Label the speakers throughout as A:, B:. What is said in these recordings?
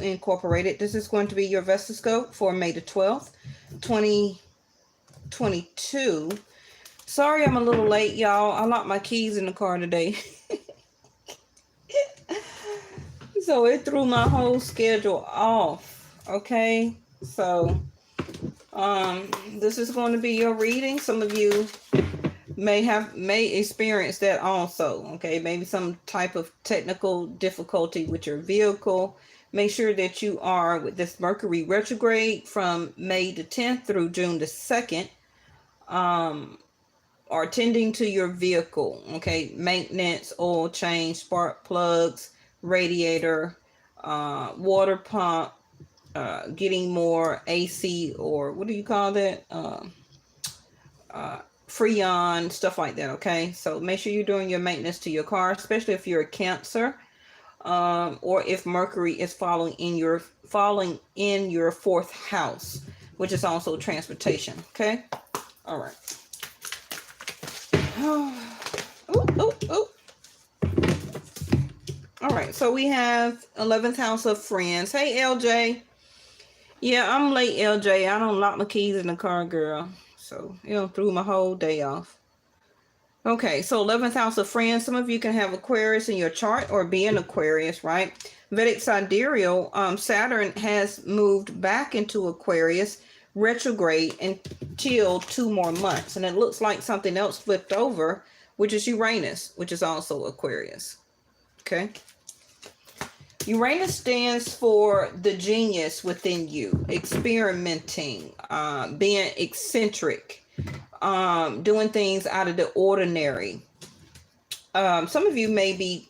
A: Incorporated. This is going to be your Vestascope for May the 12th, 2022. Sorry I'm a little late, y'all. I locked my keys in the car today. So it threw my whole schedule off. Okay, so this is going to be your reading. Some of you may experience that also. Okay, maybe some type of technical difficulty with your vehicle. Make sure that you are with this Mercury retrograde from May the 10th through June the 2nd. Are tending to your vehicle. Okay, maintenance, oil change, spark plugs, radiator, water pump, getting more AC, or what do you call that? Freon, stuff like that. Okay, so make sure you're doing your maintenance to your car, especially if you're a Cancer, or if Mercury is falling in your 4th house, which is also transportation. Okay, all right. All right, so we have 11th house of friends. Hey, LJ. Yeah, I'm late, LJ. I don't lock my keys in the car, girl. So, threw my whole day off. Okay, so 11th house of friends. Some of you can have Aquarius in your chart or be an Aquarius, right? Vedic Sidereal, Saturn has moved back into Aquarius retrograde until 2 more months. And it looks like something else flipped over, which is Uranus, which is also Aquarius. Okay. Uranus stands for the genius within you, experimenting, being eccentric, doing things out of the ordinary. Some of you may be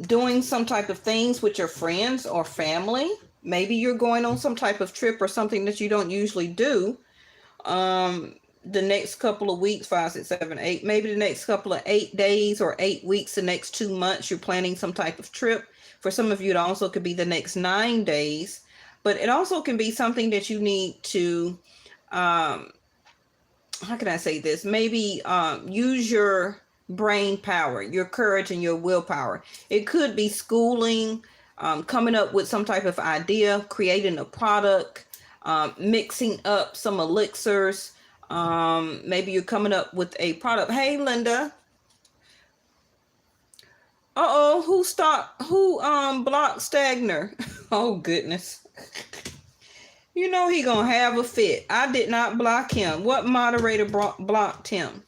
A: doing some type of things with your friends or family. Maybe you're going on some type of trip or something that you don't usually do. The next couple of weeks, 5, 6, 7, 8, maybe the next couple of 8 days or 8 weeks, the next 2 months, you're planning some type of trip. For some of you, it also could be the next 9 days, but it also can be something that you need to, how can I say this? Maybe use your brain power, your courage, and your willpower. It could be schooling, coming up with some type of idea, creating a product, mixing up some elixirs. Maybe you're coming up with a product. Hey, Linda. Who blocked Stagner? Oh, goodness. He gonna have a fit. I did not block him. What moderator blocked him?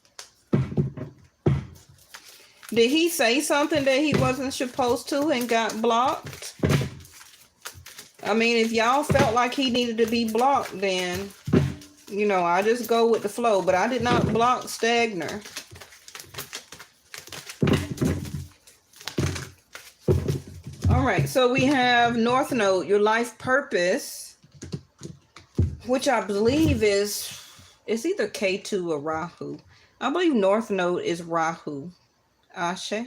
A: Did he say something that he wasn't supposed to and got blocked? I mean, if y'all felt like he needed to be blocked, then, I just go with the flow. But I did not block Stagner. All right, so we have North Node, your life purpose, which I believe it's either K2 or Rahu. I believe North Node is Rahu. Ashe.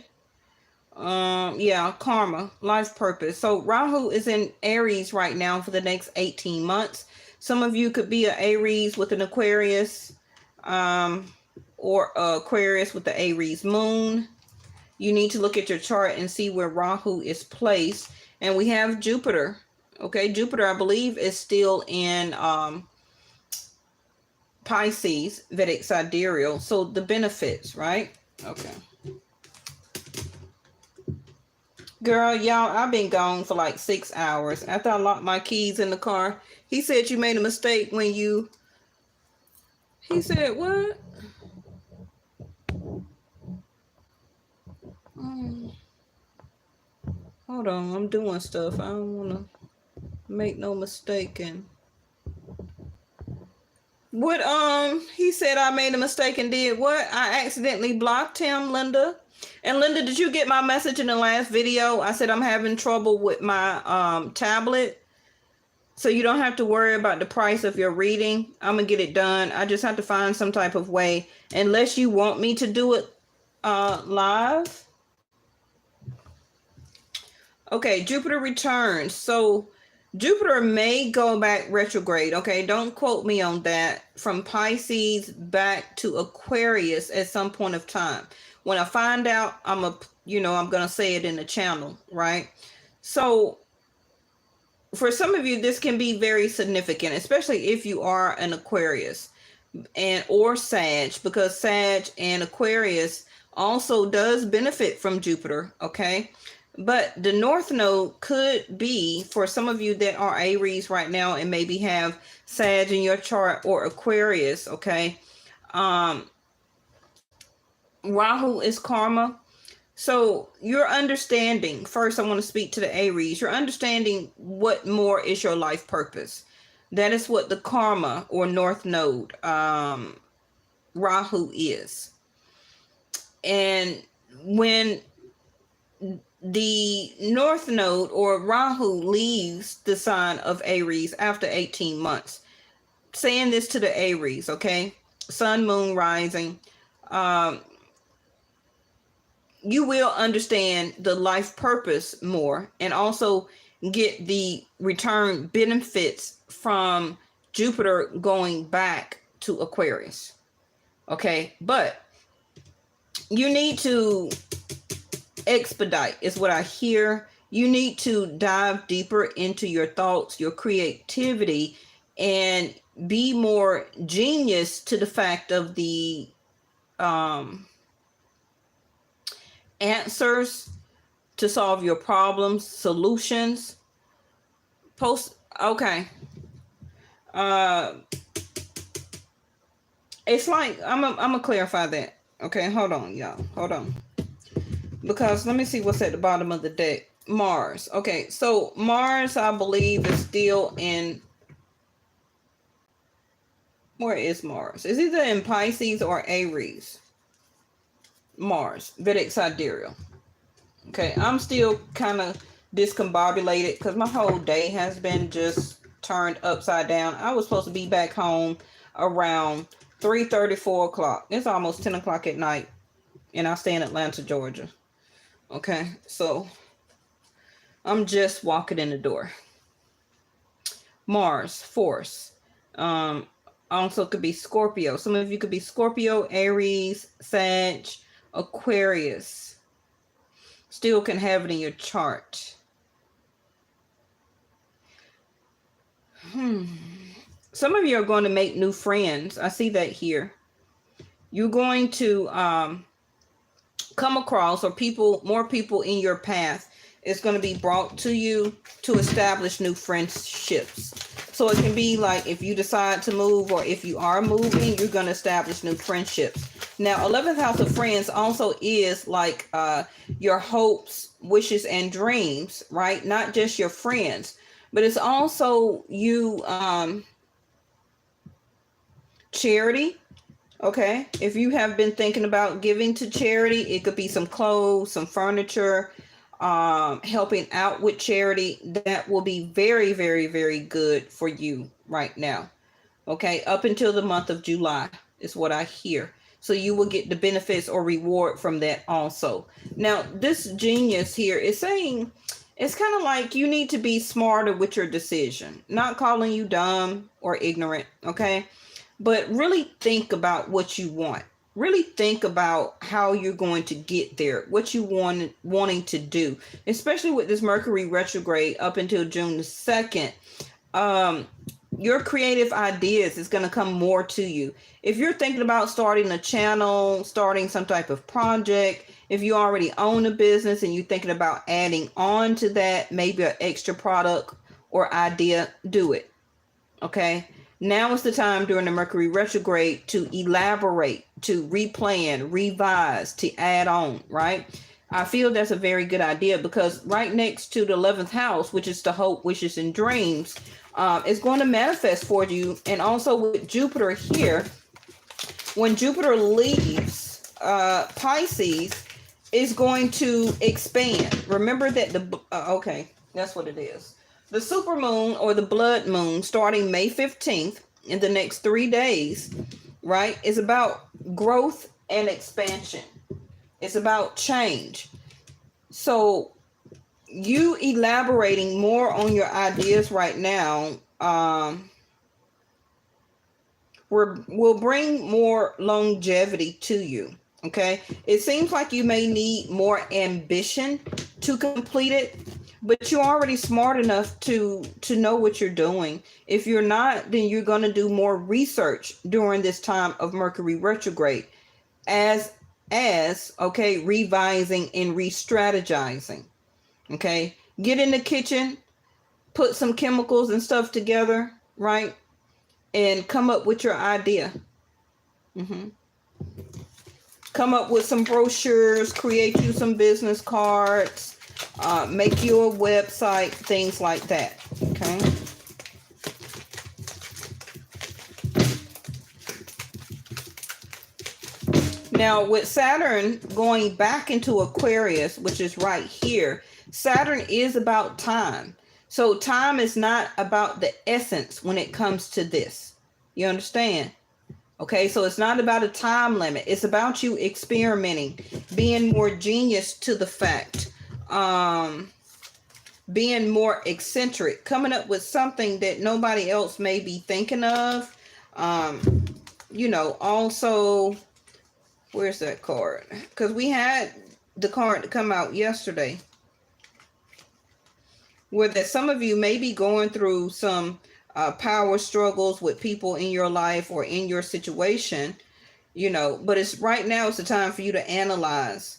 A: Yeah, karma, life purpose. So Rahu is in Aries right now for the next 18 months. Some of you could be an Aries with an Aquarius, or Aquarius with the Aries moon. You need to look at your chart and see where Rahu is placed. And we have Jupiter. Okay, Jupiter, I believe, is still in Pisces, Vedic Sidereal. So the benefits, right? Okay. Girl, y'all, I've been gone for like 6 hours. After I locked my keys in the car, he said you made a mistake when you... He said, what? Hold on, I'm doing stuff. I don't want to make no mistake. And what, he said I made a mistake and did what? I accidentally blocked him, Linda. And Linda, did you get my message in the last video? I said I'm having trouble with my tablet. So you don't have to worry about the price of your reading. I'm going to get it done. I just have to find some type of way. Unless you want me to do it live. Okay, Jupiter returns. So Jupiter may go back retrograde. Okay, don't quote me on that. From Pisces back to Aquarius at some point of time. When I find out, I'm going to say it in the channel, right? So for some of you, this can be very significant, especially if you are an Aquarius and or Sag, because Sag and Aquarius also does benefit from Jupiter, okay? But the North Node could be, for some of you that are Aries right now and maybe have Sag in your chart or Aquarius, okay? Rahu is karma. So you're understanding, first I want to speak to the Aries, you're understanding what more is your life purpose. That is what the karma or North Node, Rahu is. And when the North Node or Rahu leaves the sign of Aries after 18 months, saying this to the Aries, okay? Sun, moon, rising, you will understand the life purpose more and also get the return benefits from Jupiter going back to Aquarius. Okay, but you need to expedite is what I hear. You need to dive deeper into your thoughts, your creativity, and be more genius to the fact of the answers to solve your problems, solutions. Okay. It's like, I'm gonna clarify that. Okay, hold on, y'all. Hold on. Because let me see what's at the bottom of the deck. Mars. Okay, so Mars, I believe, is still in... Where is Mars? It's either in Pisces or Aries. Mars. Vedic Sidereal. Okay, I'm still kind of discombobulated because my whole day has been just turned upside down. I was supposed to be back home around 3:30, 4 o'clock. It's almost 10 o'clock at night, and I stay in Atlanta, Georgia. Okay, so I'm just walking in the door. Mars, force. Also could be Scorpio. Some of you could be Scorpio, Aries, Sag, Aquarius. Still can have it in your chart. Some of you are going to make new friends. I see that here. You're going to come across, or more people in your path is going to be brought to you to establish new friendships. So it can be like if you decide to move, or if you are moving, you're going to establish new friendships. Now, 11th house of friends also is like your hopes, wishes, and dreams, right? Not just your friends, but it's also you, charity. Okay, if you have been thinking about giving to charity, it could be some clothes, some furniture, helping out with charity. That will be very, very, very good for you right now. Okay, up until the month of July is what I hear. So you will get the benefits or reward from that also. Now, this genius here is saying it's kind of like you need to be smarter with your decision. Not calling you dumb or ignorant, okay? But really think about what you want. Really think about how you're going to get there, what you wanting to do, especially with this Mercury retrograde up until June the 2nd. Your creative ideas is going to come more to you. If you're thinking about starting a channel, starting some type of project, if you already own a business and you're thinking about adding on to that, maybe an extra product or idea, do it. Okay. Now is the time during the Mercury retrograde to elaborate, to replan, revise, to add on, right? I feel that's a very good idea because right next to the 11th house, which is the hope, wishes, and dreams, is going to manifest for you. And also with Jupiter here, when Jupiter leaves Pisces, is going to expand. Remember that okay, that's what it is. The supermoon or the blood moon starting May 15th in the next 3 days, right, is about growth and expansion. It's about change. So you elaborating more on your ideas right now will bring more longevity to you. Okay. It seems like you may need more ambition to complete it, but you're already smart enough to know what you're doing. If you're not, then you're going to do more research during this time of Mercury retrograde, as okay, revising and re-strategizing. Okay, get in the kitchen, put some chemicals and stuff together, right, and come up with your idea. Come up with some brochures, create you some business cards, make you a website, things like that. Okay. Now, with Saturn going back into Aquarius, which is right here, Saturn is about time. So time is not about the essence when it comes to this. You understand? Okay, so it's not about a time limit. It's about you experimenting, being more genius to the fact, being more eccentric, coming up with something that nobody else may be thinking of. You know, also, where's that card? Because we had the card to come out yesterday, where that some of you may be going through some power struggles with people in your life or in your situation, you know, but it's right now, it's the time for you to analyze,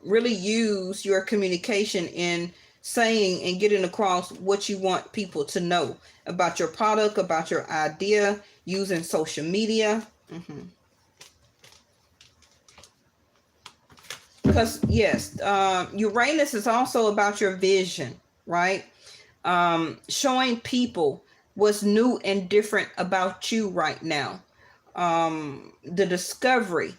A: really use your communication in saying and getting across what you want people to know about your product, about your idea, using social media. Because yes, Uranus is also about your vision, right? Showing people what's new and different about you right now. The discovery.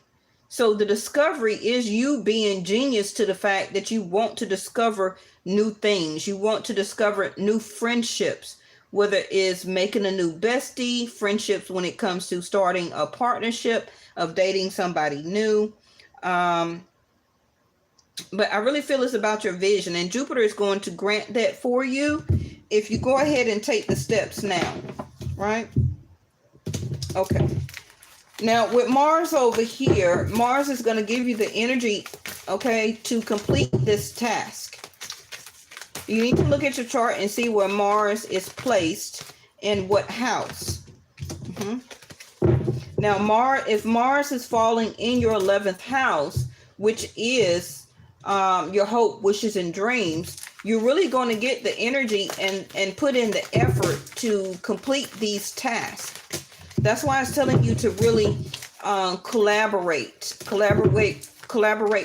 A: So the discovery is you being genius to the fact that you want to discover new things. You want to discover new friendships, whether it's making a new bestie, friendships when it comes to starting a partnership, of dating somebody new. But I really feel it's about your vision, and Jupiter is going to grant that for you if you go ahead and take the steps now, right? Okay. Now with Mars over here, Mars is going to give you the energy, okay, to complete this task. You need to look at your chart and see where Mars is placed in what house. Now, if Mars is falling in your 11th house, which is your hope, wishes, and dreams, you're really going to get the energy and put in the effort to complete these tasks. That's why it's telling you to really collaborate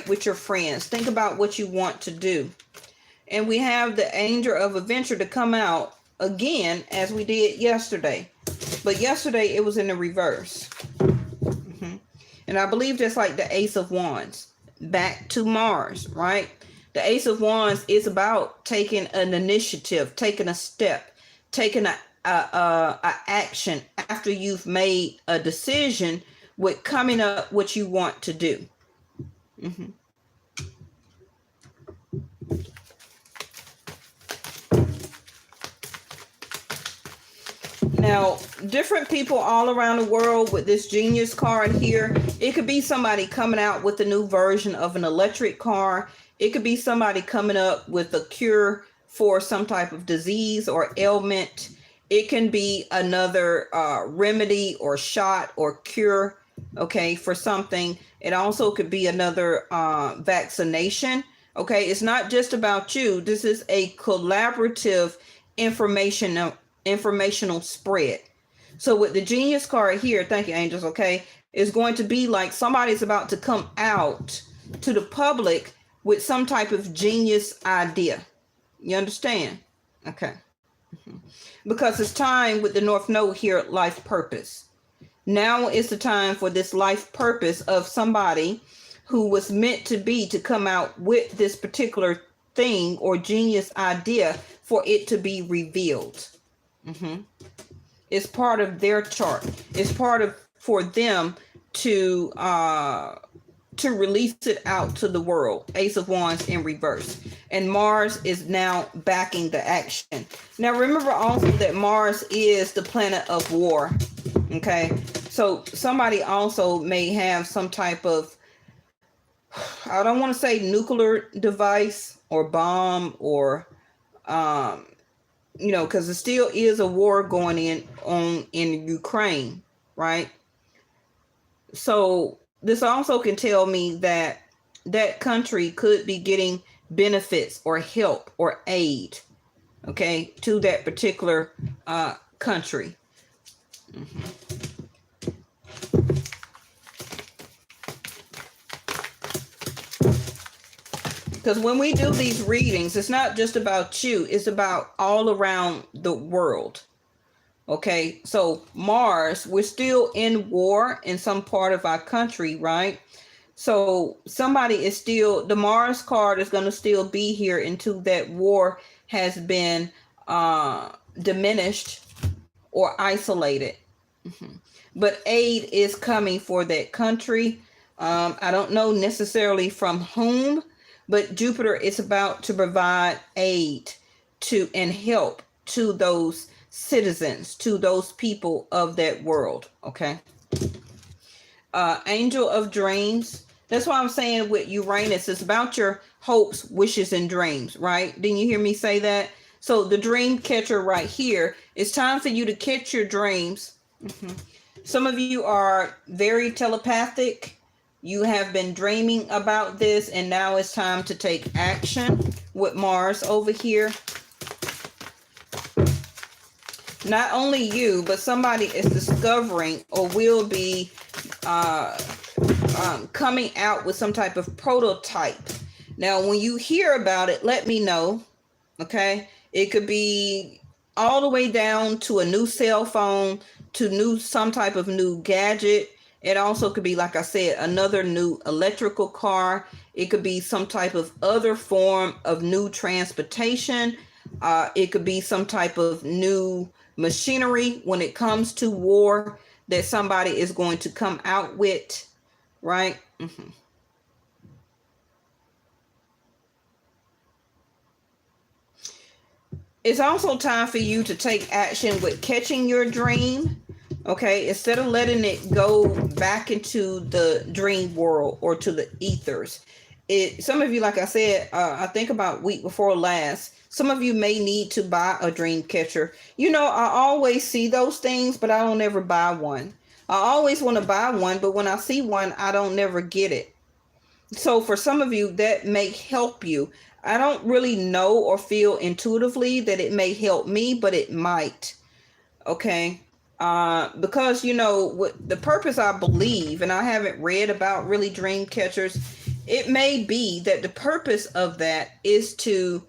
A: with your friends. Think about what you want to do. And we have the Angel of Adventure to come out again, as we did yesterday. But yesterday it was in the reverse. And I believe just like the Ace of Wands, back to Mars, right? The Ace of Wands is about taking an initiative, taking a step, taking a action after you've made a decision with coming up what you want to do. Now, different people all around the world with this genius card here. It could be somebody coming out with a new version of an electric car. It could be somebody coming up with a cure for some type of disease or ailment. It can be another remedy or shot or cure, okay, for something. It also could be another vaccination, okay? It's not just about you. This is a collaborative informational spread. So with the genius card here, thank you, angels, okay, it's going to be like somebody's about to come out to the public with some type of genius idea. You understand? Okay. Because it's time with the North Node here, life purpose. Now is the time for this life purpose of somebody who was meant to be to come out with this particular thing or genius idea for it to be revealed. It's part of their chart. It's part of for them to release it out to the world. Ace of Wands in reverse. And Mars is now backing the action. Now remember also that Mars is the planet of war. Okay. So somebody also may have some type of, I don't want to say nuclear device, or bomb or, you know, because there still is a war going on in Ukraine, right? So this also can tell me that that country could be getting benefits or help or aid, okay, to that particular country. Because when we do these readings, it's not just about you, it's about all around the world. Okay, so Mars, we're still in war in some part of our country, right? So somebody is still, the Mars card is going to still be here until that war has been diminished or isolated. But aid is coming for that country. I don't know necessarily from whom, but Jupiter is about to provide aid to and help to those citizens, to those people of that world. Okay. Angel of dreams. That's why I'm saying with Uranus, it's about your hopes, wishes, and dreams, right? Didn't you hear me say that? So the dream catcher right here, it's time for you to catch your dreams. Some of you are very telepathic. You have been dreaming about this, and now it's time to take action with Mars over here. Not only you, but somebody is discovering or will be coming out with some type of prototype. Now, when you hear about it, let me know. Okay. It could be all the way down to a new cell phone, to some type of new gadget. It also could be, like I said, another new electrical car. It could be some type of other form of new transportation. It could be some type of new machinery when it comes to war that somebody is going to come out with, right? It's also time for you to take action with catching your dream. Okay, instead of letting it go back into the dream world or to the ethers. Some of you, like I said, I think about week before last, some of you may need to buy a dream catcher. You know, I always see those things, but I don't ever buy one. I always want to buy one, but when I see one, I don't never get it. So for some of you, that may help you. I don't really know or feel intuitively that it may help me, but it might. Okay. Because, you know, what the purpose, I believe, and I haven't read about really dream catchers, it may be that the purpose of that is to,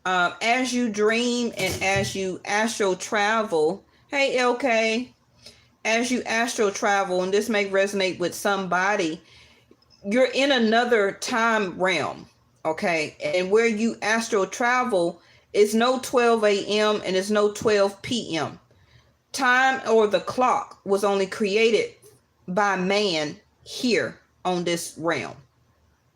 A: as you dream and as you astral travel, hey, LK, as you astral travel, and this may resonate with somebody, you're in another time realm, okay? And where you astral travel is no 12 a.m. and it's no 12 p.m. Time or the clock was only created by man here on this realm,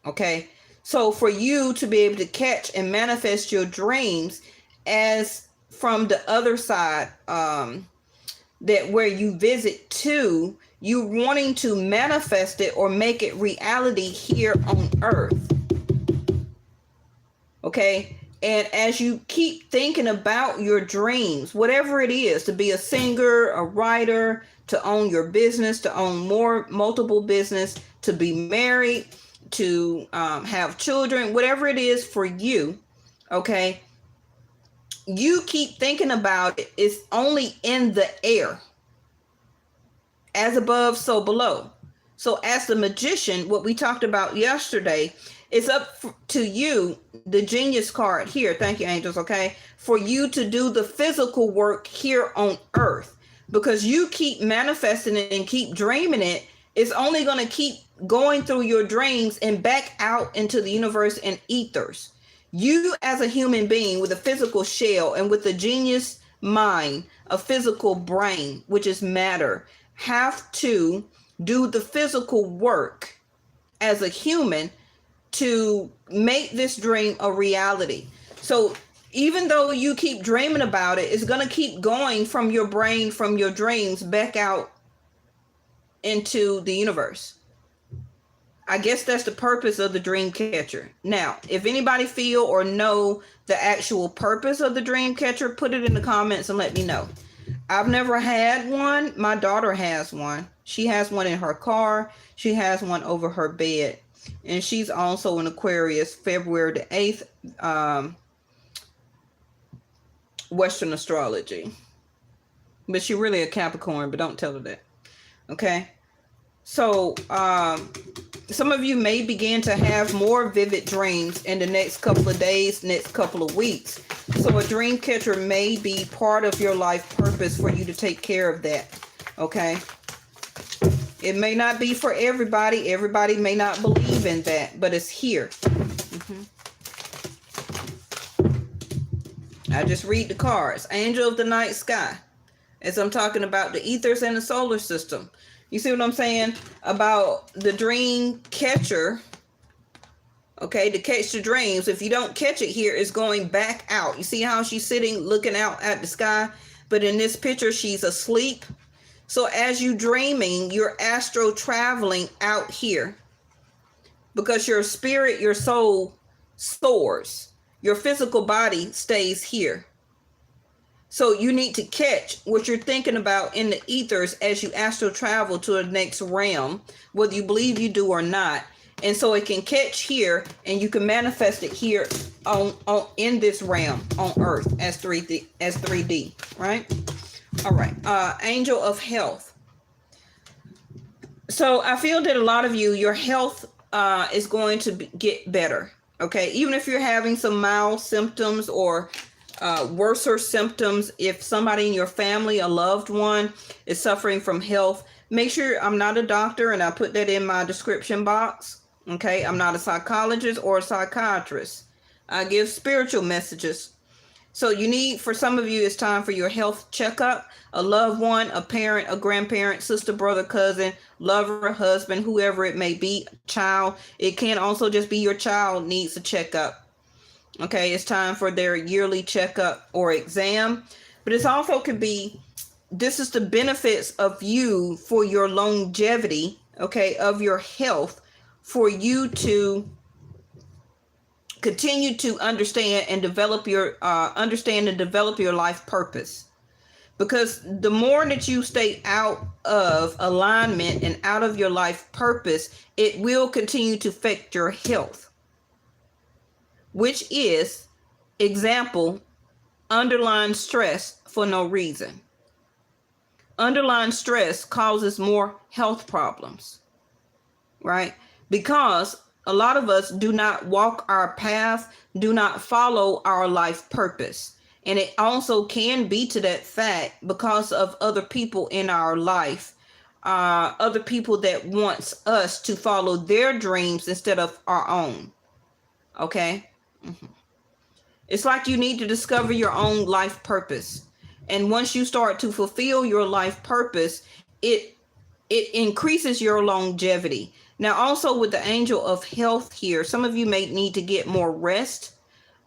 A: okay? So for you to be able to catch and manifest your dreams as from the other side, that where you visit to, you wanting to manifest it or make it reality here on earth. Okay. And as you keep thinking about your dreams, whatever it is, to be a singer, a writer, to own your business, to own multiple business, to be married, to have children, whatever it is for you, okay, you keep thinking about it. It's only in the air. As above, so below. So as the magician, what we talked about yesterday, it's up to you, the genius card here. Thank you, angels. Okay. For you to do the physical work here on earth, because you keep manifesting it and keep dreaming it. It's only going to keep going through your dreams and back out into the universe and ethers. You as a human being with a physical shell and with a genius mind, a physical brain, which is matter, have to do the physical work as a human to make this dream a reality. So even though you keep dreaming about it, it's going to keep going from your brain, from your dreams back out into the universe. I guess that's the purpose of the dream catcher. Now, if anybody feel or know the actual purpose of the dream catcher, put it in the comments and let me know. I've never had one. My daughter has one. She has one in her car. She has one over her bed. And she's also an Aquarius, February the 8th, Western astrology. But she's really a Capricorn, but don't tell her that. Okay? So, some of you may begin to have more vivid dreams in the next couple of days, next couple of weeks. So a dream catcher may be part of your life purpose for you to take care of that. Okay? It may not be for everybody. Everybody may not believe in that, but it's here. I just read the cards. Angel of the night sky. As I'm talking about the ethers and the solar system. You see what I'm saying about the dream catcher? Okay, to catch the dreams. If you don't catch it here, it's going back out. You see how she's sitting looking out at the sky? But in this picture, she's asleep. So as you dreaming, you're astro traveling out here. Because your spirit, your soul soars. Your physical body stays here. So you need to catch what you're thinking about in the ethers as you astral travel to the next realm, whether you believe you do or not. And so it can catch here and you can manifest it here on in this realm on Earth as 3D, right? All right. Angel of health. So I feel that a lot of you, your health is going to get better. Okay. Even if you're having some mild symptoms or worser symptoms, if somebody in your family, a loved one, is suffering from health, make sure, I'm not a doctor and I put that in my description box. Okay, I'm not a psychologist or a psychiatrist. I give spiritual messages. So you need, for some of you, it's time for your health checkup. A loved one, a parent, a grandparent, sister, brother, cousin, lover, husband, whoever it may be, child. It can also just be your child needs a checkup. Okay, it's time for their yearly checkup or exam. But it also could be, this is the benefits of you for your longevity, okay, of your health, for you to continue to understand and develop your life purpose. Because the more that you stay out of alignment and out of your life purpose, it will continue to affect your health. Which is, example, underlying stress for no reason. Underlying stress causes more health problems, right? Because a lot of us do not walk our path, do not follow our life purpose. And it also can be to that fact because of other people in our life, other people that wants us to follow their dreams instead of our own. Okay? It's like you need to discover your own life purpose. And once you start to fulfill your life purpose, it increases your longevity. Now, also with the angel of health here, some of you may need to get more rest,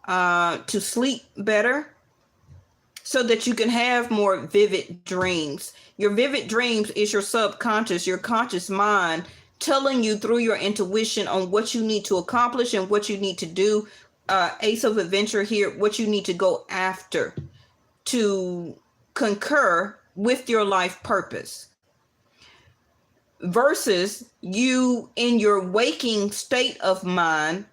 A: to sleep better, so that you can have more vivid dreams. Your vivid dreams is your subconscious, your conscious mind telling you through your intuition on what you need to accomplish and what you need to do. Ace of Adventure here, what you need to go after to concur with your life purpose. Versus you in your waking state of mind,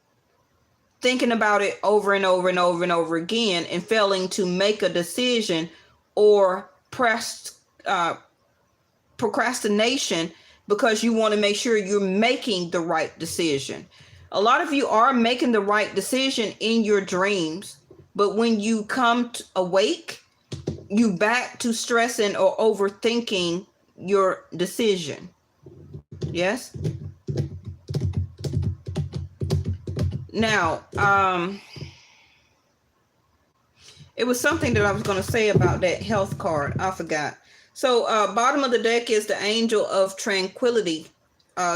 A: thinking about it over and over and over and over again and failing to make a decision, or procrastination because you want to make sure you're making the right decision. A lot of you are making the right decision in your dreams, but when you come awake, you back to stressing or overthinking your decision. Yes? Now, it was something that I was going to say about that health card. I forgot. So, bottom of the deck is the angel of tranquility,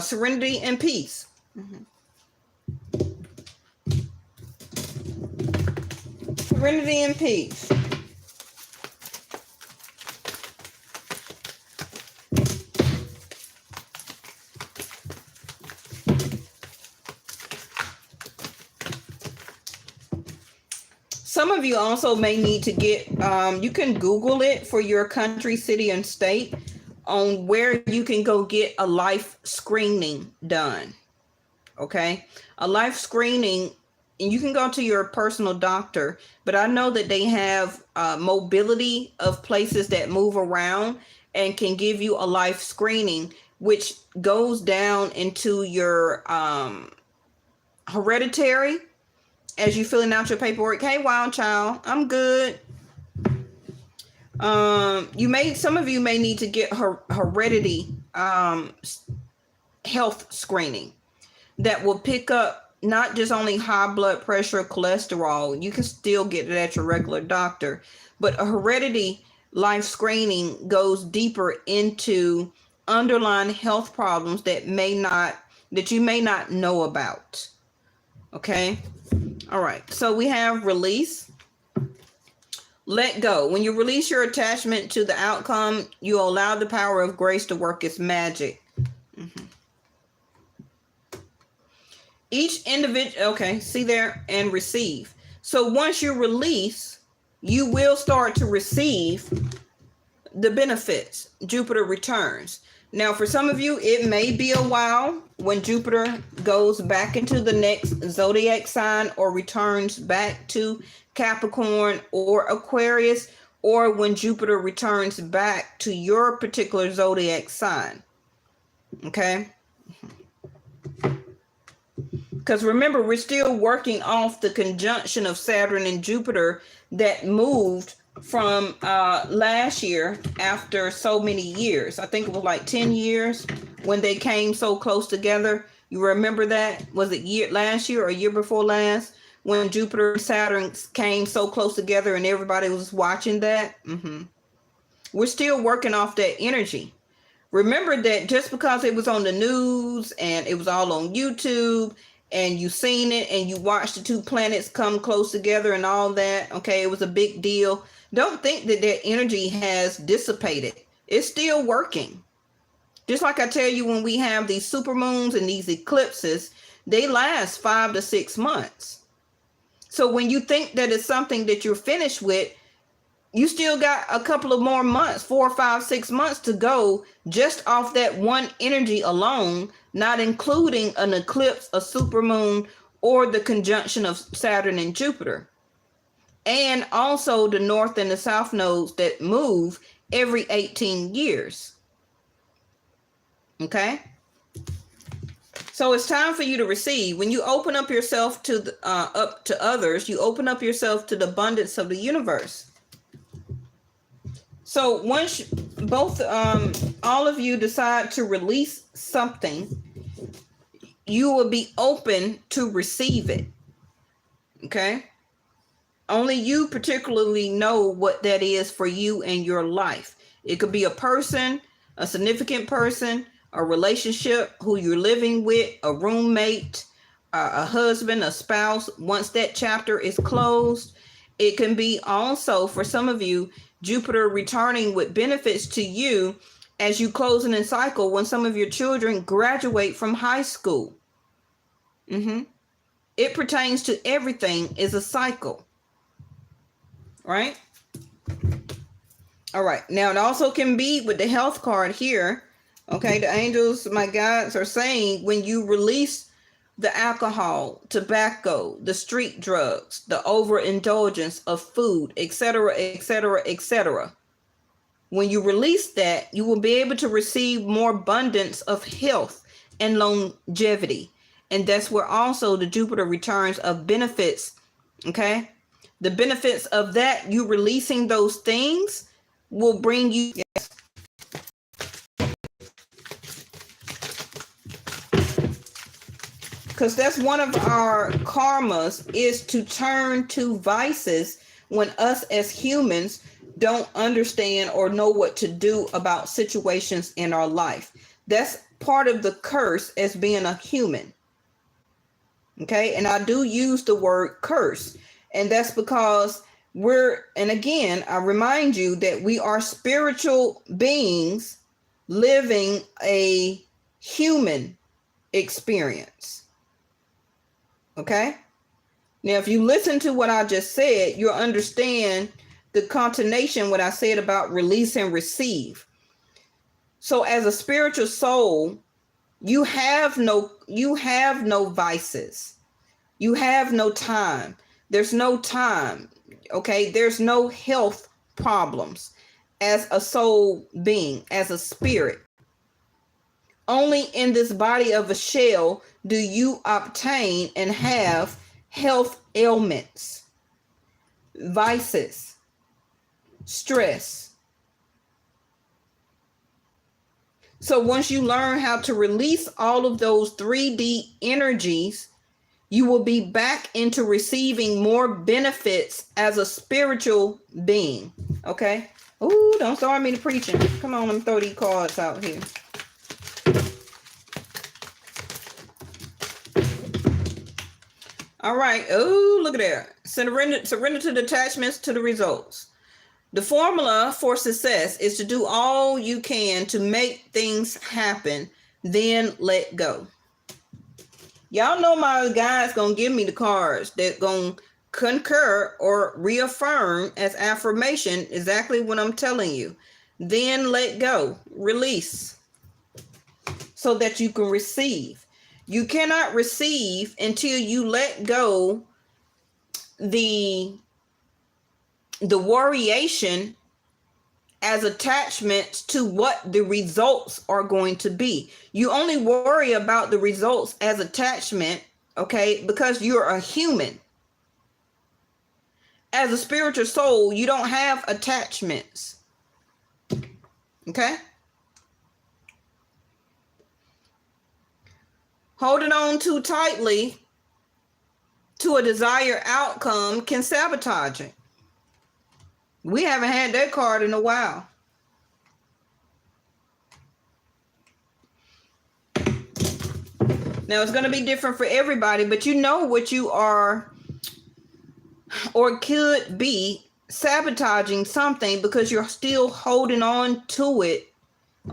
A: serenity, and peace. Serenity and peace. some of you also may need to get, you can Google it for your country, city, and state on where you can go get a life screening done. Okay. A life screening, and you can go to your personal doctor, but I know that they have mobility of places that move around and can give you a life screening, which goes down into your hereditary as you filling out your paperwork. Hey, wild child, I'm good. Some of you may need to get heredity health screening that will pick up not just only high blood pressure, cholesterol. You can still get it at your regular doctor, but a heredity life screening goes deeper into underlying health problems that you may not know about. Okay. All right. So we have release. Let go. When you release your attachment to the outcome, you allow the power of grace to work its magic. Each individual, okay, see there, and receive. So once you release, you will start to receive the benefits. Jupiter returns. Now, for some of you, it may be a while when Jupiter goes back into the next zodiac sign or returns back to Capricorn or Aquarius, or when Jupiter returns back to your particular zodiac sign. Okay? Because remember, we're still working off the conjunction of Saturn and Jupiter that moved from last year after so many years. I think it was like 10 years when they came so close together. You remember that? Was it last year or year before last when Jupiter and Saturn came so close together and everybody was watching that? We're still working off that energy. Remember that just because it was on the news and it was all on YouTube and you seen it and you watched the two planets come close together and all that, okay, it was a big deal. Don't think that that energy has dissipated. It's still working. Just like I tell you, when we have these supermoons and these eclipses, they last 5 to 6 months. So when you think that it's something that you're finished with, you still got a couple of more months, 4, 5, 6 months to go just off that one energy alone, not including an eclipse, a supermoon, or the conjunction of Saturn and Jupiter. And also the north and the south nodes that move every 18 years. Okay? So it's time for you to receive. When you open up yourself to up to others, you open up yourself to the abundance of the universe. So once all of you decide to release something, you will be open to receive it. Okay? Only you particularly know what that is for you and your life. It could be a person, a significant person, a relationship, who you're living with, a roommate, a husband, a spouse. Once that chapter is closed, it can be also, for some of you, Jupiter returning with benefits to you as you close in a cycle when some of your children graduate from high school. It pertains to everything, is a cycle. Right? All right. Now, it also can be with the health card here. Okay. The angels, my guides, are saying when you release the alcohol, tobacco, the street drugs, the overindulgence of food, etc., etc., etc. When you release that, you will be able to receive more abundance of health and longevity. And that's where also the Jupiter returns of benefits. Okay. The benefits of that, you releasing those things, will bring you. Yes. Because that's one of our karmas, is to turn to vices when us as humans don't understand or know what to do about situations in our life. That's part of the curse as being a human. Okay. And I do use the word curse. And that's because and again, I remind you that we are spiritual beings living a human experience. Okay? Now, if you listen to what I just said, you'll understand the continuation, what I said about release and receive. So as a spiritual soul, you have no vices. You have no time. There's no time. Okay. There's no health problems as a soul being, as a spirit. Only in this body of a shell do you obtain and have health ailments, vices, stress. So once you learn how to release all of those 3D energies, you will be back into receiving more benefits as a spiritual being. Okay. Ooh, don't start me to preaching. Come on, let me throw these cards out here. All right. Oh, look at that. Surrender to the attachments to the results. The formula for success is to do all you can to make things happen, then let go. Y'all know my guy's going to give me the cards that going to concur or reaffirm as affirmation exactly what I'm telling you. Then let go, release, so that you can receive. You cannot receive until you let go the worryation as attachments to what the results are going to be. You only worry about the results as attachment, okay, because you're a human. As a spiritual soul, you don't have attachments. Okay? Holding on too tightly to a desired outcome can sabotage it. We haven't had that card in a while. Now, it's going to be different for everybody, but you know what you are or could be sabotaging something because you're still holding on to it,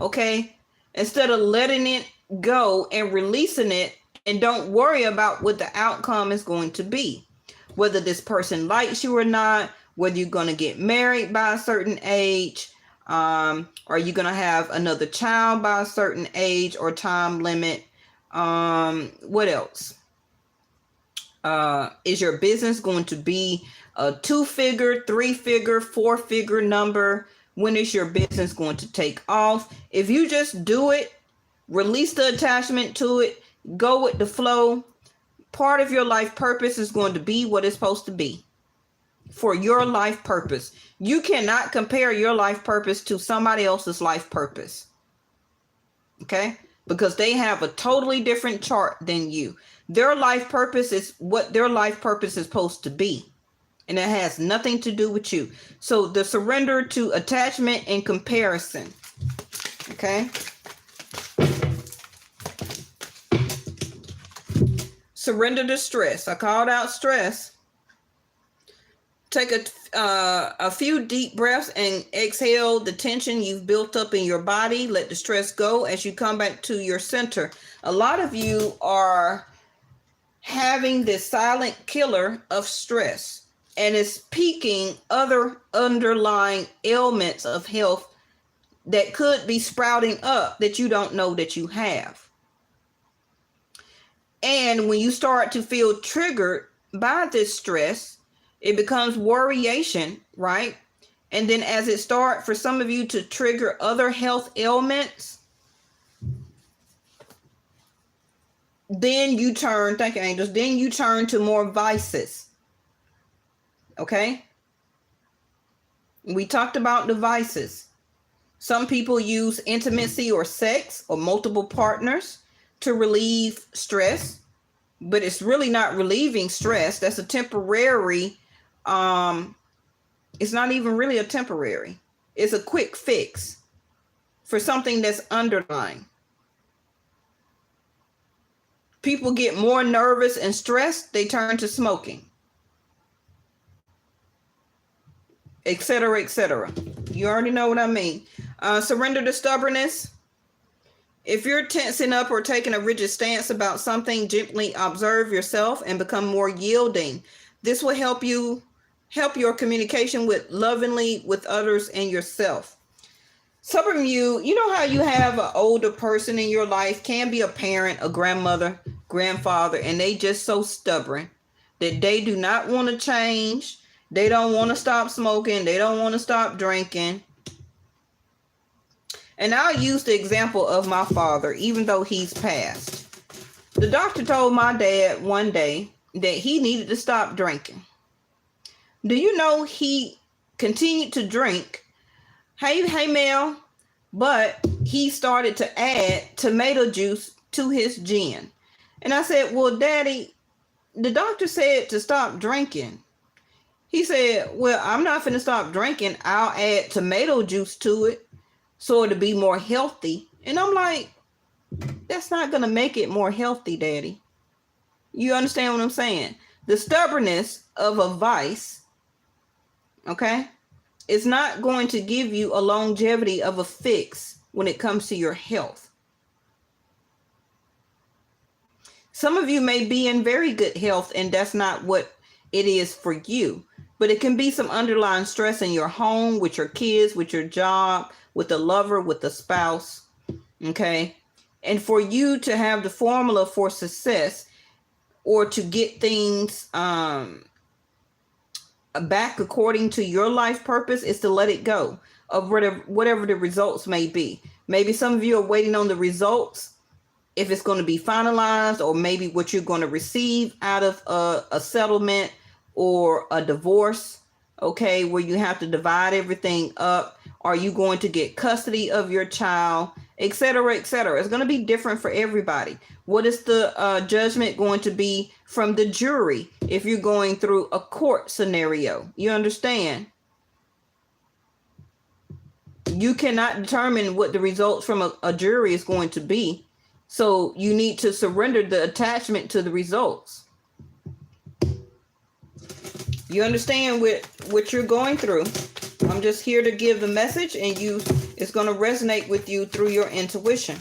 A: okay? Instead of letting it go and releasing it, and don't worry about what the outcome is going to be. Whether this person likes you or not, whether you're going to get married by a certain age, are you going to have another child by a certain age or time limit? What else? Is your business going to be a 2-figure, 3-figure, 4-figure number? When is your business going to take off? If you just do it, release the attachment to it, go with the flow, part of your life purpose is going to be what it's supposed to be for your life purpose. You cannot compare your life purpose to somebody else's life purpose. Okay? Because they have a totally different chart than you. Their life purpose is what their life purpose is supposed to be. And it has nothing to do with you. So the surrender to attachment and comparison. Okay? Surrender to stress. I called out stress. Take a few deep breaths and exhale the tension you've built up in your body. Let the stress go as you come back to your center. A lot of you are having this silent killer of stress, and it's piquing other underlying ailments of health that could be sprouting up that you don't know that you have. And when you start to feel triggered by this stress, it becomes worryation, right? And then as it starts for some of you to trigger other health ailments, then you turn, thank you, angels, then you turn to more vices. Okay? We talked about the vices. Some people use intimacy or sex or multiple partners to relieve stress, but it's really not relieving stress. That's a temporary, it's not even really a temporary. It's a quick fix for something that's underlying. People get more nervous and stressed, they turn to smoking, etc., etc. You already know what I mean. Surrender to stubbornness. If you're tensing up or taking a rigid stance about something, gently observe yourself and become more yielding. This will help your communication with lovingly with others and yourself. Some of you know how you have an older person in your life, can be a parent, a grandmother, grandfather, and they just so stubborn that they do not want to change. They don't want to stop smoking. They don't want to stop drinking. And I'll use the example of my father, even though he's passed. The doctor told my dad one day that he needed to stop drinking. Do you know he continued to drink? Hey, Mel. But he started to add tomato juice to his gin. And I said, well, Daddy, the doctor said to stop drinking. He said, well, I'm not finna stop drinking. I'll add tomato juice to it so it'll be more healthy. And I'm like, that's not going to make it more healthy, Daddy. You understand what I'm saying? The stubbornness of a vice, okay, is not going to give you a longevity of a fix when it comes to your health. Some of you may be in very good health and that's not what it is for you. But it can be some underlying stress in your home, with your kids, with your job, with the lover, with the spouse. Okay. And for you to have the formula for success or to get things back according to your life purpose is to let it go of whatever the results may be. Maybe some of you are waiting on the results, if it's going to be finalized, or maybe what you're going to receive out of a settlement or a divorce, okay, where you have to divide everything up. Are you going to get custody of your child, etc., etc.? It's going to be different for everybody. What is the judgment going to be from the jury if you're going through a court scenario? You understand? You cannot determine what the results from a jury is going to be. So you need to surrender the attachment to the results. You understand what you're going through. I'm just here to give the message, and it's going to resonate with you through your intuition.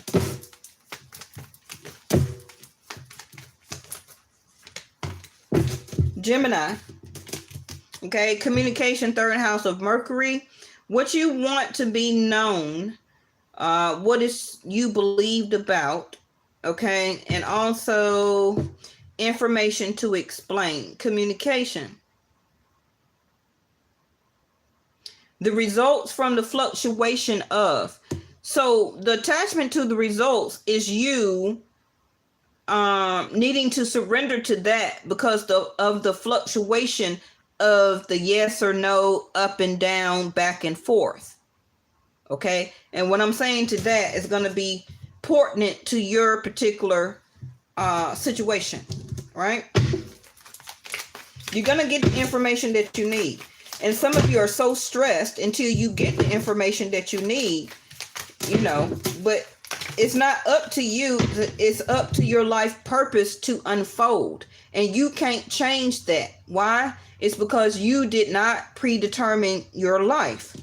A: Gemini. Okay, communication, third house of Mercury. What you want to be known, what is you believed about, okay, and also information to explain. Communication. The results from the fluctuation of. So the attachment to the results is you needing to surrender to that because of the fluctuation of the yes or no, up and down, back and forth. Okay. And what I'm saying to that is going to be pertinent to your particular situation, right? You're going to get the information that you need. And some of you are so stressed until you get the information that you need, but it's not up to you. It's up to your life purpose to unfold. And you can't change that. Why? It's because you did not predetermine your life.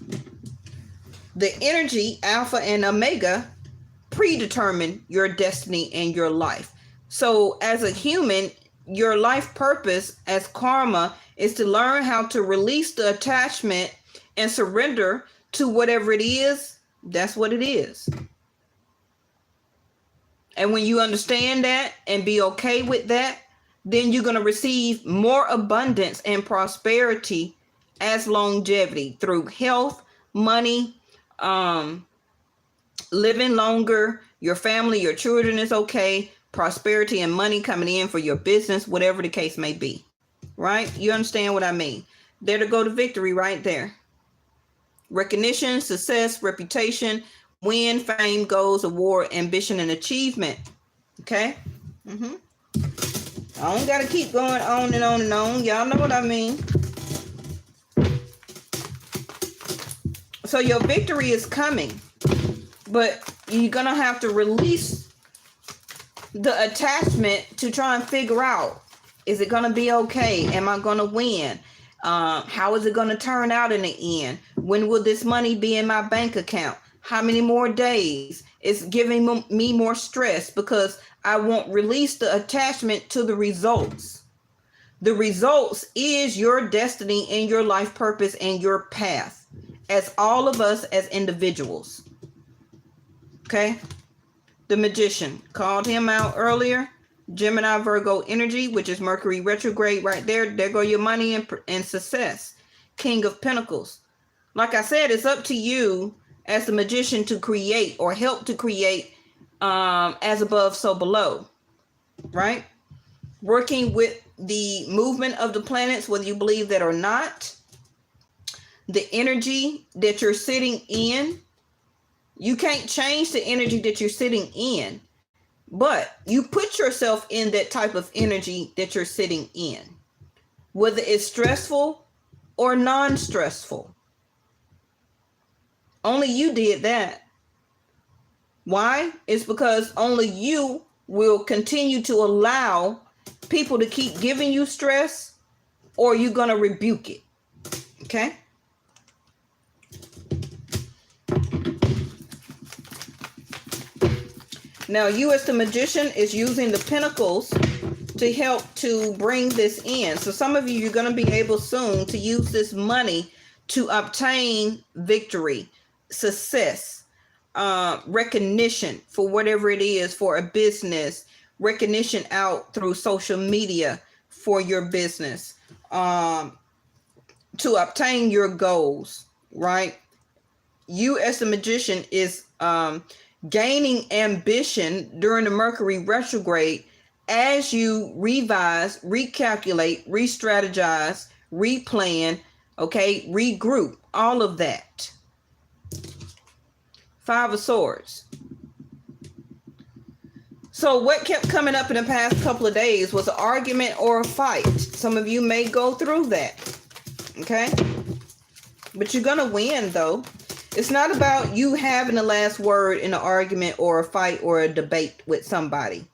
A: The energy, Alpha and Omega, predetermine your destiny and your life. So as a human, your life purpose as karma is to learn how to release the attachment and surrender to whatever it is. That's what it is. And when you understand that and be okay with that, then you're going to receive more abundance and prosperity as longevity through health, money, living longer, your family, your children is okay, prosperity and money coming in for your business, whatever the case may be. Right? You understand what I mean? There to go to victory right there. Recognition, success, reputation, win, fame, goals, award, ambition, and achievement. Okay? I don't got to keep going on and on and on. Y'all know what I mean. So your victory is coming, but you're going to have to release the attachment to try and figure out, is it going to be okay? Am I going to win? How is it going to turn out in the end? When will this money be in my bank account? How many more days? It's giving me more stress because I won't release the attachment to the results. The results is your destiny and your life purpose and your path, as all of us as individuals. Okay? The Magician, called him out earlier. Gemini, Virgo energy, which is Mercury retrograde right there. There go your money and success. King of Pentacles. Like I said, it's up to you as the Magician to create or help to create as above, so below. Right? Working with the movement of the planets, whether you believe that or not. The energy that you're sitting in. You can't change the energy that you're sitting in, but you put yourself in that type of energy that you're sitting in, whether it's stressful or non-stressful. Only you did that. Why? It's because only you will continue to allow people to keep giving you stress, or you're going to rebuke it. Okay? Now, you as the Magician is using the Pentacles to help to bring this in. So some of you, you're going to be able soon to use this money to obtain victory, success, recognition for whatever it is for a business, recognition out through social media for your business, to obtain your goals, right? You as the Magician is gaining ambition during the Mercury retrograde as you revise, recalculate, re-strategize, replan, okay, regroup, all of that. Five of Swords. So what kept coming up in the past couple of days was an argument or a fight. Some of you may go through that, okay? But you're going to win, though. It's not about you having the last word in an argument or a fight or a debate with somebody.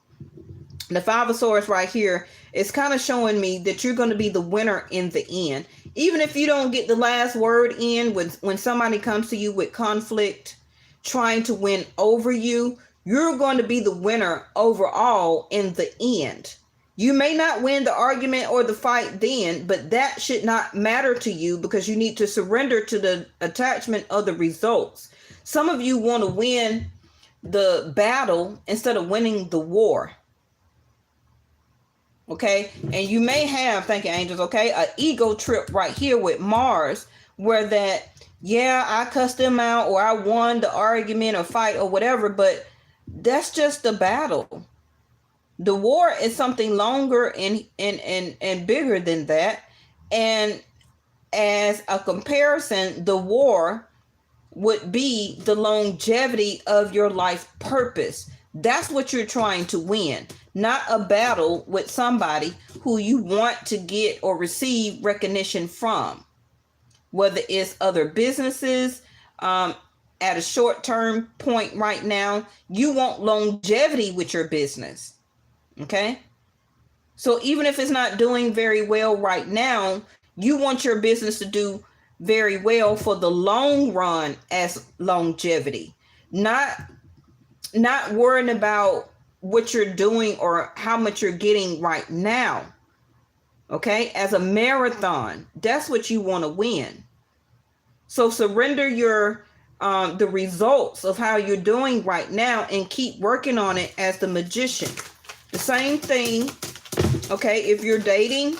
A: The Five of Swords right here is kind of showing me that you're going to be the winner in the end. Even if you don't get the last word in when somebody comes to you with conflict, trying to win over you, you're going to be the winner overall in the end. You may not win the argument or the fight then, but that should not matter to you because you need to surrender to the attachment of the results. Some of you want to win the battle instead of winning the war. Okay? And you may have, thank you, angels, okay, an ego trip right here with Mars where that, yeah, I cussed them out or I won the argument or fight or whatever, but that's just the battle. The war is something longer and bigger than that. And as a comparison, the war would be the longevity of your life purpose. That's what you're trying to win, not a battle with somebody who you want to get or receive recognition from, whether it's other businesses, at a short-term point right now. You want longevity with your business. Okay, so even if it's not doing very well right now, you want your business to do very well for the long run as longevity, not worrying about what you're doing or how much you're getting right now. Okay, as a marathon, that's what you want to win. So surrender your the results of how you're doing right now and keep working on it as the Magician. The same thing, okay, if you're dating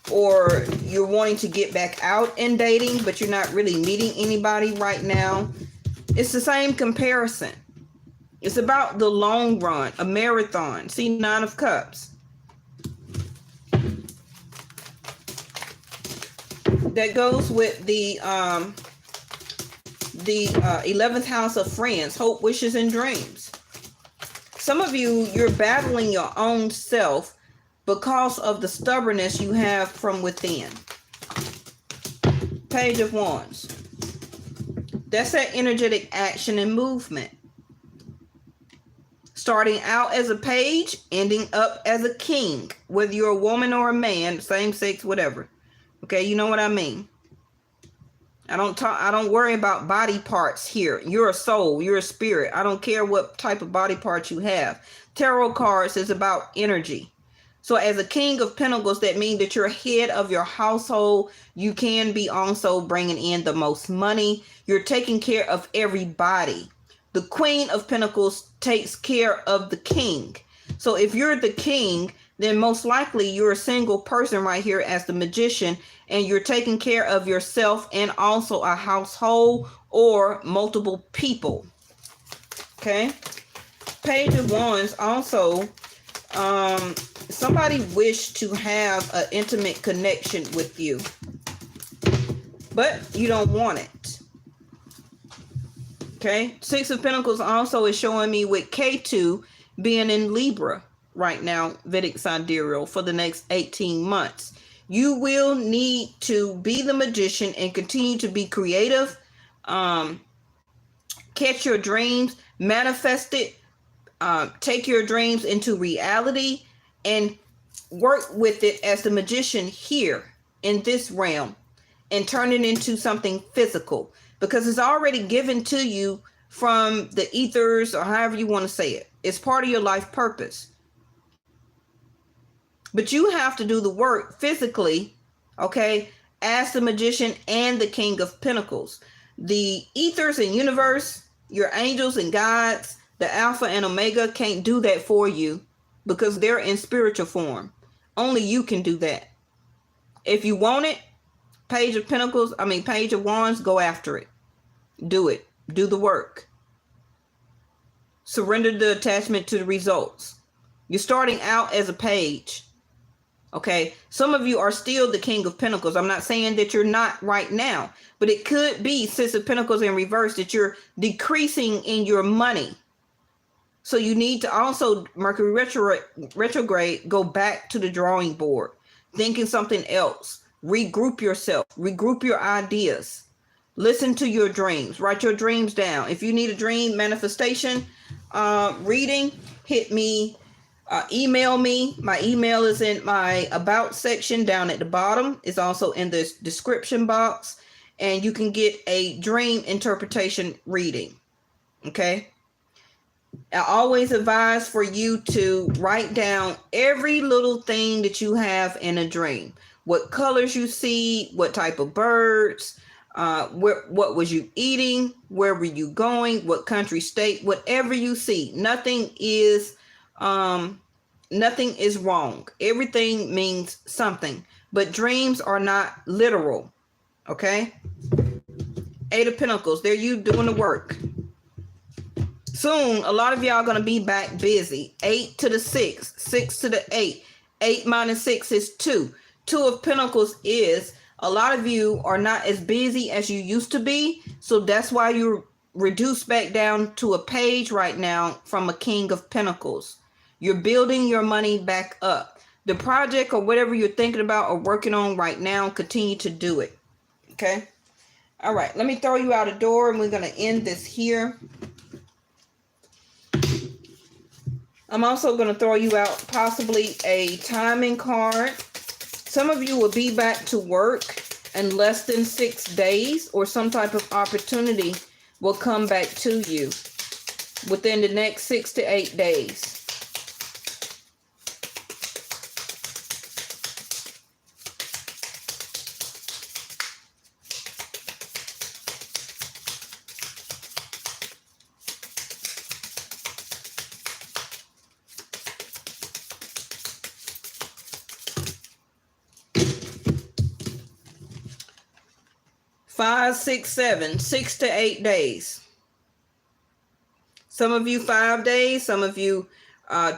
A: or you're wanting to get back out in dating, but you're not really meeting anybody right now, it's the same comparison. It's about the long run, a marathon. See, Nine of Cups. That goes with the 11th house of friends, hope, wishes, and dreams. Some of you, you're battling your own self because of the stubbornness you have from within. Page of Wands. That's that energetic action and movement. Starting out as a page, ending up as a king. Whether you're a woman or a man, same sex, whatever. Okay, you know what I mean. I don't worry about body parts here. You're a soul, you're a spirit. I don't care what type of body parts you have. Tarot cards is about energy. So as a King of Pentacles, that means that you're head of your household. You can be also bringing in the most money. You're taking care of everybody. The Queen of Pentacles takes care of the king. So if you're the king, then most likely you're a single person right here as the Magician, and you're taking care of yourself and also a household or multiple people. Okay. Page of Wands also, somebody wished to have an intimate connection with you, but you don't want it. Okay. Six of Pentacles also is showing me with K2 being in Libra right now, Vedic Sidereal, for the next 18 months. You will need to be the Magician and continue to be creative. Catch your dreams, manifest it, take your dreams into reality, and work with it as the Magician here in this realm and turn it into something physical, because it's already given to you from the ethers, or however you want to say it. It's part of your life purpose. But you have to do the work physically, okay, as the Magician and the King of Pentacles. The ethers and universe, your angels and guides, the Alpha and Omega can't do that for you because they're in spiritual form. Only you can do that. If you want it, Page of Pentacles, Page of Wands, go after it. Do it. Do the work. Surrender the attachment to the results. You're starting out as a page. Okay, some of you are still the King of Pentacles. I'm not saying that you're not right now, but it could be Six of Pentacles in reverse, that you're decreasing in your money. So you need to also, Mercury retrograde, go back to the drawing board, thinking something else. Regroup yourself, regroup your ideas. Listen to your dreams, write your dreams down. If you need a dream manifestation reading, hit me. Email me. My email is in my about section down at the bottom. It's also in the description box, and you can get a dream interpretation reading. Okay. I always advise for you to write down every little thing that you have in a dream. What colors you see, what type of birds, what was you eating, where were you going, what country, state, whatever you see. Nothing is wrong. Everything means something, but dreams are not literal. Okay. Eight of Pentacles, there you doing the work. Soon, a lot of y'all are going to be back busy. 8 to the 6, 6 to the 8. 8 minus 6 is 2. 2 of Pentacles is, a lot of you are not as busy as you used to be. So that's why you're reduced back down to a page right now from a King of Pentacles. You're building your money back up. The project or whatever you're thinking about or working on right now, continue to do it. Okay. All right. Let me throw you out a door, and we're going to end this here. I'm also going to throw you out possibly a timing card. Some of you will be back to work in less than 6 days, or some type of opportunity will come back to you within the next 6 to 8 days. Five, 6, 7, 6 to 8 days. Some of you 5 days, some of you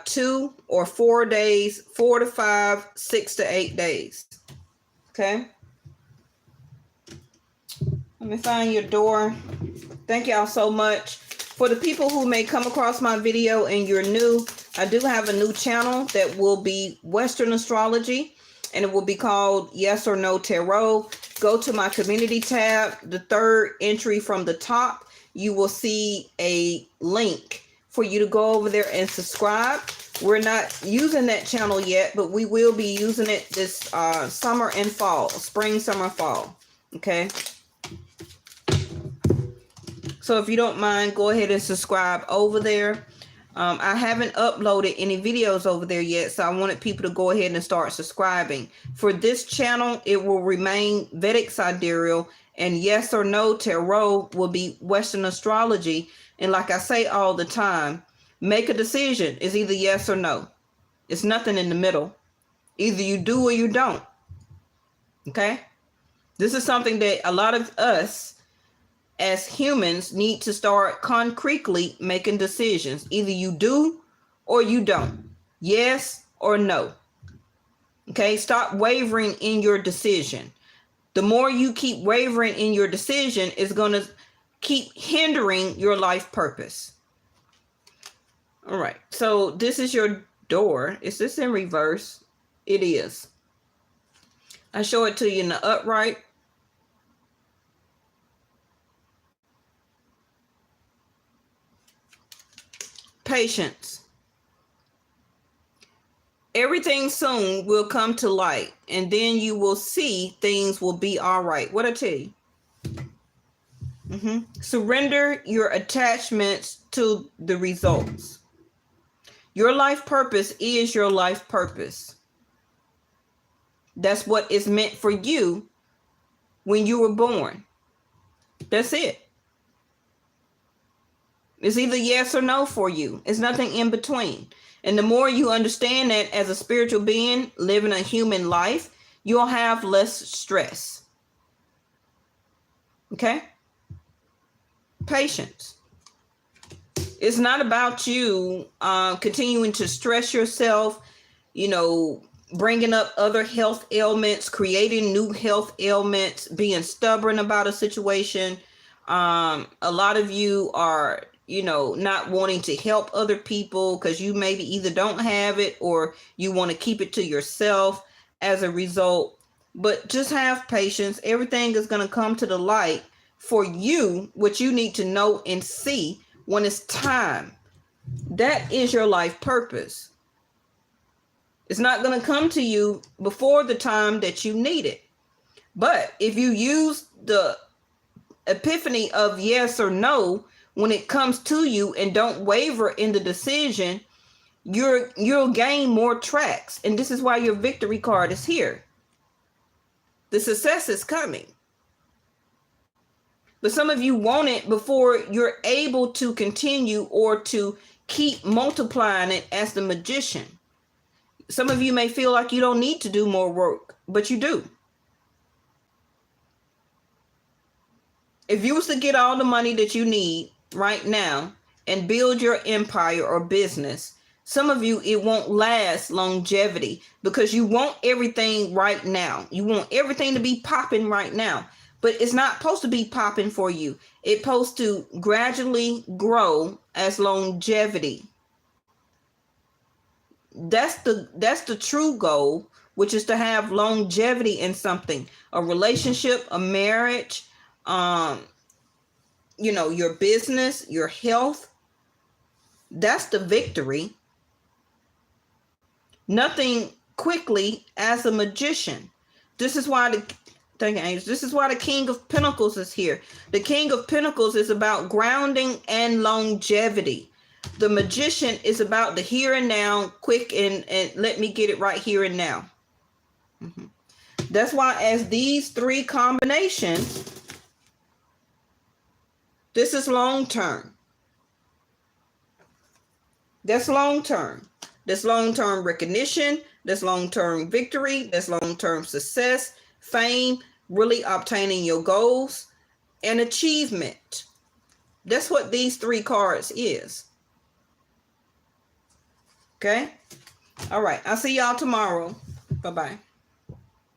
A: 2 or 4 days, 4 to 5, 6 to 8 days. Okay. Let me find your door. Thank y'all so much. For the people who may come across my video and you're new, I do have a new channel that will be Western astrology, and it will be called Yes or No Tarot. Go to my community tab, the third entry from the top. You will see a link for you to go over there and subscribe. We're not using that channel yet, but we will be using it this summer and fall, spring, summer, fall. Okay. So if you don't mind, go ahead and subscribe over there. I haven't uploaded any videos over there yet, so I wanted people to go ahead and start subscribing. For this channel, it will remain Vedic Sidereal, and Yes or No Tarot will be Western astrology. And like I say all the time, make a decision. It's either yes or no. It's nothing in the middle. Either you do or you don't. Okay? This is something that a lot of us as humans need to start concretely making decisions. Either you do or you don't. Yes or no. Okay? Stop wavering in your decision. The more you keep wavering in your decision, is going to keep hindering your life purpose. All right. So this is your door. Is this in reverse? It is. I show it to you in the upright. Patience. Everything soon will come to light, and then you will see things will be all right. What I tell you? Surrender your attachments to the results. Your life purpose is your life purpose. That's what is meant for you when you were born. That's it. It's either yes or no for you. It's nothing in between. And the more you understand that as a spiritual being living a human life, you'll have less stress. Okay? Patience. It's not about you continuing to stress yourself, bringing up other health ailments, creating new health ailments, being stubborn about a situation. A lot of you are not wanting to help other people because you maybe either don't have it or you want to keep it to yourself as a result. But just have patience. Everything is going to come to the light for you, what you need to know and see when it's time. That is your life purpose. It's not going to come to you before the time that you need it. But if you use the epiphany of yes or no when it comes to you and don't waver in the decision, you'll gain more tracks. And this is why your victory card is here. The success is coming. But some of you want it before you're able to continue or to keep multiplying it as the magician. Some of you may feel like you don't need to do more work, but you do. If you was to get all the money that you need right now and build your empire or business, some of you, it won't last longevity because you want everything right now. You want everything to be popping right now, but it's not supposed to be popping for you. It's supposed to gradually grow as longevity. That's the true goal, which is to have longevity in something, a relationship, a marriage, your business, your health. That's the victory. Nothing quickly as a magician. This is why this is why the King of Pentacles is here. The King of Pentacles is about grounding and longevity. The magician is about the here and now, quick and let me get it right here and now. That's why as these three combinations, this is long term. That's long term. That's long-term recognition. That's long-term victory. That's long-term success, fame, really obtaining your goals, and achievement. That's what these three cards is. Okay? All right. I'll see y'all tomorrow. Bye-bye.